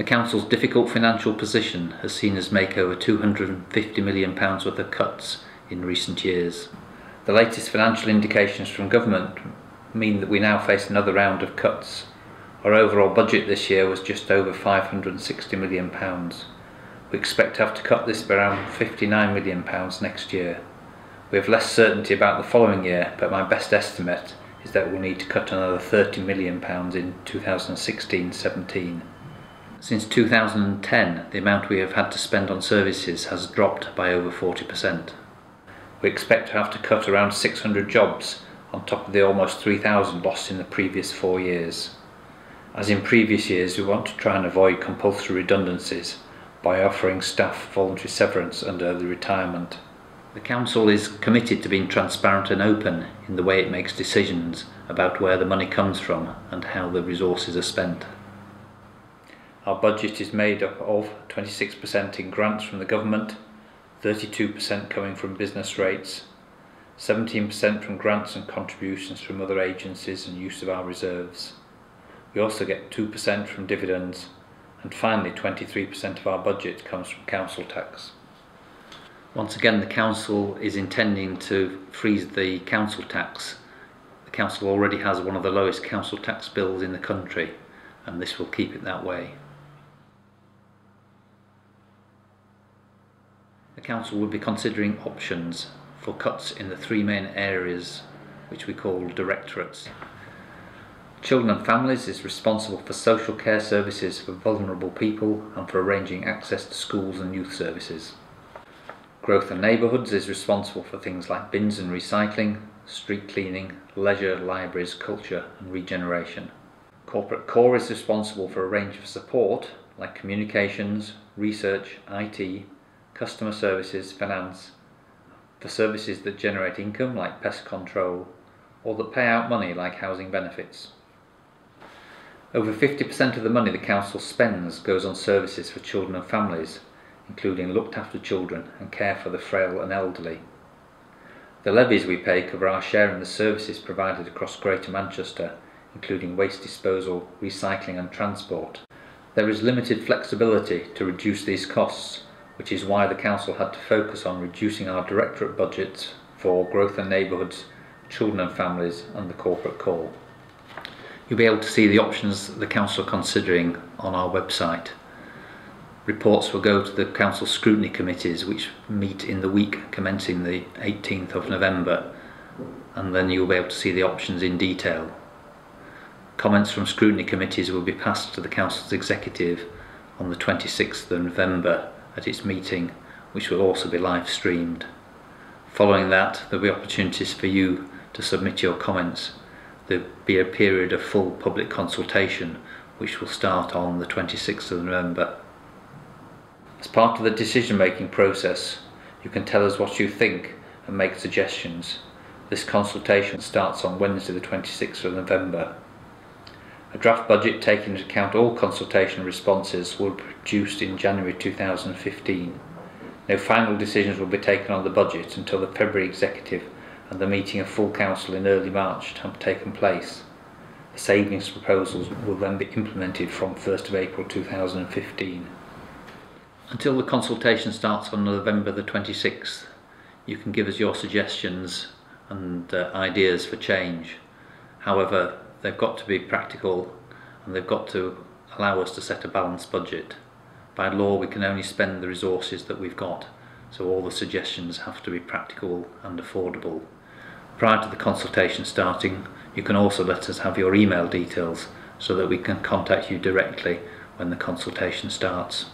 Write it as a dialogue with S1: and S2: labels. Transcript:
S1: The Council's difficult financial position has seen us make over £250 million worth of cuts in recent years. The latest financial indications from government mean that we now face another round of cuts. Our overall budget this year was just over £560 million. We expect to have to cut this by around £59 million next year. We have less certainty about the following year, but my best estimate is that we'll need to cut another £30 million in 2016-17. Since 2010, the amount we have had to spend on services has dropped by over 40%. We expect to have to cut around 600 jobs on top of the almost 3,000 lost in the previous 4 years. As in previous years, we want to try and avoid compulsory redundancies by offering staff voluntary severance and early retirement. The Council is committed to being transparent and open in the way it makes decisions about where the money comes from and how the resources are spent. Our budget is made up of 26% in grants from the government, 32% coming from business rates, 17% from grants and contributions from other agencies and use of our reserves. We also get 2% from dividends, and finally 23% of our budget comes from council tax. Once again, the Council is intending to freeze the council tax. The Council already has one of the lowest council tax bills in the country, and this will keep it that way. The Council will be considering options for cuts in the 3 main areas which we call directorates. Children and Families is responsible for social care services for vulnerable people and for arranging access to schools and youth services. Growth and Neighbourhoods is responsible for things like bins and recycling, street cleaning, leisure, libraries, culture and regeneration. Corporate Core is responsible for a range of support like communications, research, IT, customer services, finance, for services that generate income like pest control or that pay out money like housing benefits. Over 50% of the money the Council spends goes on services for children and families, including looked after children and care for the frail and elderly. The levies we pay cover our share in the services provided across Greater Manchester, including waste disposal, recycling and transport. There is limited flexibility to reduce these costs, which is why the Council had to focus on reducing our directorate budgets for Growth and Neighbourhoods, Children and Families and the Corporate Core. You'll be able to see the options the Council are considering on our website. Reports will go to the Council Scrutiny Committees, which meet in the week commencing the 18th of November, and then you'll be able to see the options in detail. Comments from Scrutiny Committees will be passed to the Council's Executive on the 26th of November at its meeting, which will also be live streamed. Following that, there will be opportunities for you to submit your comments. There will be a period of full public consultation which will start on the 26th of November. As part of the decision-making process, you can tell us what you think and make suggestions. This consultation starts on Wednesday the 26th of November. A draft budget taking into account all consultation responses will be produced in January 2015. No final decisions will be taken on the budget until the February Executive and the meeting of full Council in early March have taken place. The savings proposals will then be implemented from 1st of April 2015. Until the consultation starts on November the 26th, you can give us your suggestions and ideas for change. However, they've got to be practical and they've got to allow us to set a balanced budget. By law, we can only spend the resources that we've got, so all the suggestions have to be practical and affordable. Prior to the consultation starting, you can also let us have your email details so that we can contact you directly when the consultation starts.